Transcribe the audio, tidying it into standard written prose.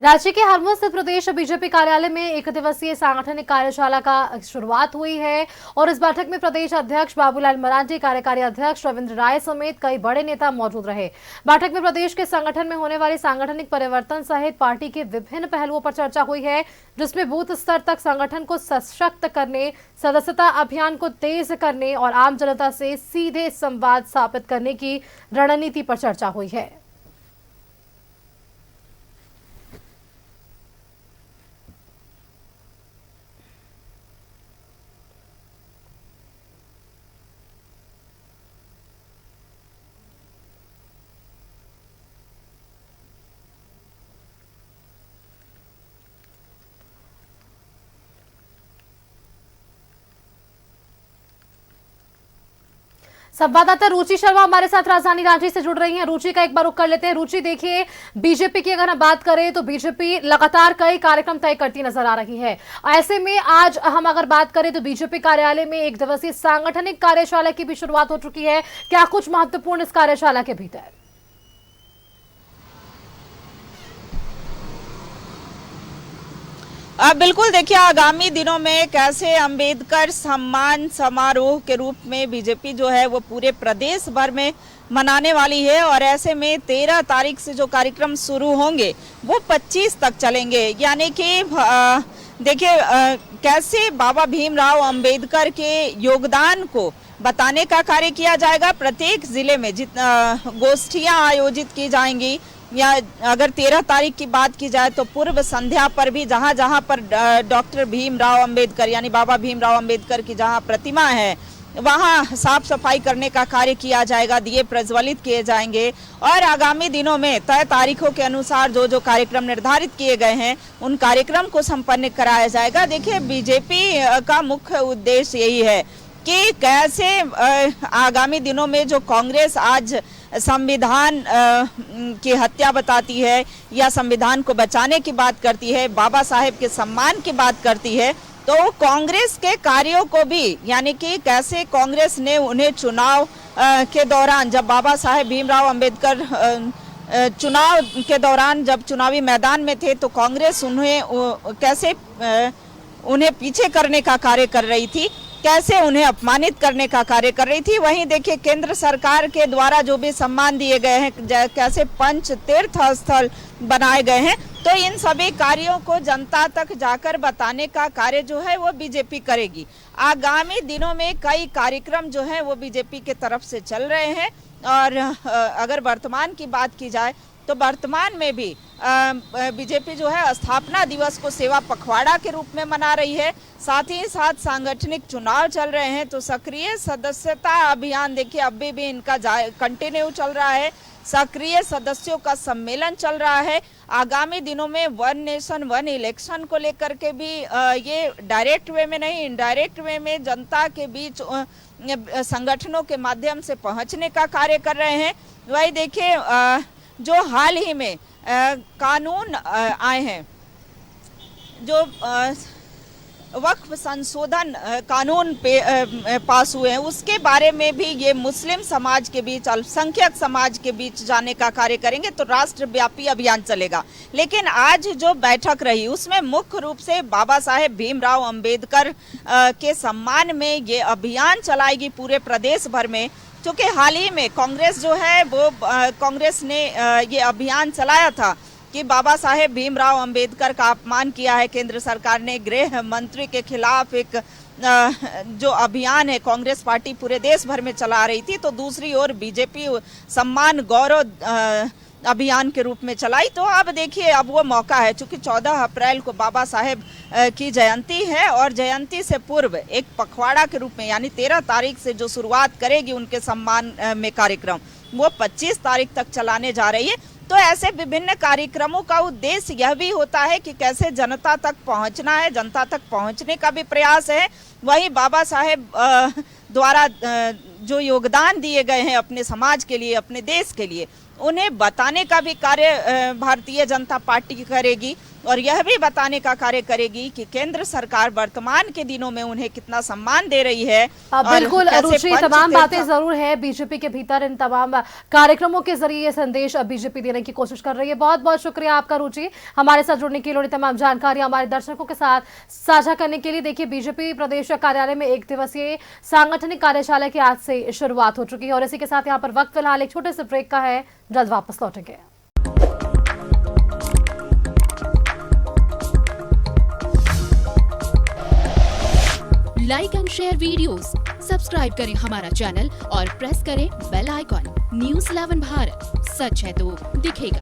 राज्य के हरमों स्थित प्रदेश बीजेपी कार्यालय में एक दिवसीय सांगठनिक कार्यशाला का शुरुआत हुई है और इस बैठक में प्रदेश अध्यक्ष बाबूलाल मरांडी, कार्यकारी अध्यक्ष रविंद्र राय समेत कई बड़े नेता मौजूद रहे। बैठक में प्रदेश के संगठन में होने वाले सांगठनिक परिवर्तन सहित पार्टी के विभिन्न पहलुओं पर चर्चा हुई है, जिसमें बूथ स्तर तक संगठन को सशक्त करने, सदस्यता अभियान को तेज करने और आम जनता से सीधे संवाद स्थापित करने की रणनीति पर चर्चा हुई है। संवाददाता रुचि शर्मा हमारे साथ राजधानी रांची से जुड़ रही हैं। रुचि का एक बार रुख कर लेते हैं। रुचि, देखिए, बीजेपी की अगर हम बात करें तो बीजेपी लगातार कई कार्यक्रम तय करती नजर आ रही है। ऐसे में आज हम अगर बात करें तो बीजेपी कार्यालय में एक दिवसीय सांगठनिक कार्यशाला की भी शुरुआत हो चुकी है। क्या कुछ महत्वपूर्ण इस कार्यशाला के भीतर? बिल्कुल, देखिए, आगामी दिनों में कैसे अंबेडकर सम्मान समारोह के रूप में बीजेपी जो है वो पूरे प्रदेश भर में मनाने वाली है और ऐसे में 13 तारीख से जो कार्यक्रम शुरू होंगे वो 25 तक चलेंगे। यानी कि देखिए, कैसे बाबा भीमराव अंबेडकर के योगदान को बताने का कार्य किया जाएगा। प्रत्येक जिले में गोष्ठियां आयोजित की जाएंगी, या अगर 13 तारीख की बात की जाए तो पूर्व संध्या पर भी जहां जहां पर डॉक्टर भीमराव अंबेडकर यानी बाबा भीमराव अंबेडकर की जहां प्रतिमा है वहां साफ सफाई करने का कार्य किया जाएगा, दिए प्रज्वलित किए जाएंगे और आगामी दिनों में तय तारीखों के अनुसार जो जो कार्यक्रम निर्धारित किए गए हैं उन कार्यक्रम को संपन्न कराया जाएगा। देखिए, बीजेपी का मुख्य उद्देश्य यही है कि कैसे आगामी दिनों में जो कांग्रेस आज संविधान की हत्या बताती है या संविधान को बचाने की बात करती है, बाबा साहेब के सम्मान की बात करती है, तो कांग्रेस के कार्यों को भी, यानी कि कैसे कांग्रेस ने उन्हें चुनाव के दौरान, जब बाबा साहेब भीमराव अंबेडकर चुनाव के दौरान जब चुनावी मैदान में थे तो कांग्रेस उन्हें कैसे उन्हें पीछे करने का कार्य कर रही थी, कैसे उन्हें अपमानित करने का कार्य कर रही थी। वहीं देखिए, केंद्र सरकार के द्वारा जो भी सम्मान दिए गए हैं, कैसे पंच तीर्थ स्थल बनाए गए हैं, तो इन सभी कार्यों को जनता तक जाकर बताने का कार्य जो है वो बीजेपी करेगी। आगामी दिनों में कई कार्यक्रम जो है वो बीजेपी के तरफ से चल रहे हैं और अगर वर्तमान की बात की जाए तो वर्तमान में भी बीजेपी जो है स्थापना दिवस को सेवा पखवाड़ा के रूप में मना रही है। साथ ही साथ सांगठनिक चुनाव चल रहे हैं तो सक्रिय सदस्यता अभियान, देखिए, अभी भी इनका कंटिन्यू चल रहा है। सक्रिय सदस्यों का सम्मेलन चल रहा है। आगामी दिनों में वन नेशन वन इलेक्शन को लेकर के भी ये डायरेक्ट वे में नहीं, इनडायरेक्ट वे में जनता के बीच संगठनों के माध्यम से पहुंचने का कार्य कर रहे हैं। वही देखिए, जो हाल ही में कानून आए हैं, जो वक्फ संशोधन कानून पास हुए हैं, उसके बारे में भी ये मुस्लिम समाज के बीच, अल्पसंख्यक समाज के बीच जाने का कार्य करेंगे तो राष्ट्रव्यापी अभियान चलेगा। लेकिन आज जो बैठक रही उसमें मुख्य रूप से बाबा साहेब भीमराव अंबेडकर के सम्मान में ये अभियान चलाएगी पूरे प्रदेश भर में। क्योंकि हाल ही में कांग्रेस जो है वो कांग्रेस ने ये अभियान चलाया था कि बाबा साहेब भीमराव अंबेडकर का अपमान किया है केंद्र सरकार ने। गृह मंत्री के खिलाफ एक जो अभियान है कांग्रेस पार्टी पूरे देश भर में चला रही थी, तो दूसरी ओर बीजेपी सम्मान गौरव अभियान के रूप में चलाई। तो अब देखिए, अब वो मौका है, चूंकि 14 अप्रैल को बाबा साहेब की जयंती है और जयंती से पूर्व एक पखवाड़ा के रूप में, यानी 13 तारीख से जो शुरुआत करेगी उनके सम्मान में कार्यक्रम, वो 25 तारीख तक चलाने जा रही है। तो ऐसे विभिन्न कार्यक्रमों का उद्देश्य यह भी होता है कि कैसे जनता तक पहुंचना है, जनता तक पहुंचने का भी प्रयास है। वहीं बाबा साहेब द्वारा जो योगदान दिए गए हैं अपने समाज के लिए, अपने देश के लिए, उन्हें बताने का भी कार्य भारतीय जनता पार्टी करेगी और यह भी बताने का कार्य करेगी कि केंद्र सरकार वर्तमान के दिनों में उन्हें कितना सम्मान दे रही है। बिल्कुल रुचि, तमाम बातें जरूर है बीजेपी के भीतर, इन तमाम कार्यक्रमों के जरिए ये संदेश बीजेपी देने की कोशिश कर रही है। बहुत बहुत शुक्रिया आपका रुचि, हमारे साथ जुड़ने के लिए, तमाम जानकारी हमारे दर्शकों के साथ साझा करने के लिए। देखिए, बीजेपी प्रदेश कार्यालय में 1 दिवसीय सांगठनिक कार्यशाला की आज से शुरुआत हो चुकी है और इसी के साथ यहाँ पर वक्त फिलहाल एक छोटे से ब्रेक का है, जल्द वापस लौटेंगे। Like and share videos, subscribe करें हमारा चैनल और प्रेस करें बेल आइकॉन। न्यूज़ 11 भारत, सच है तो दिखेगा।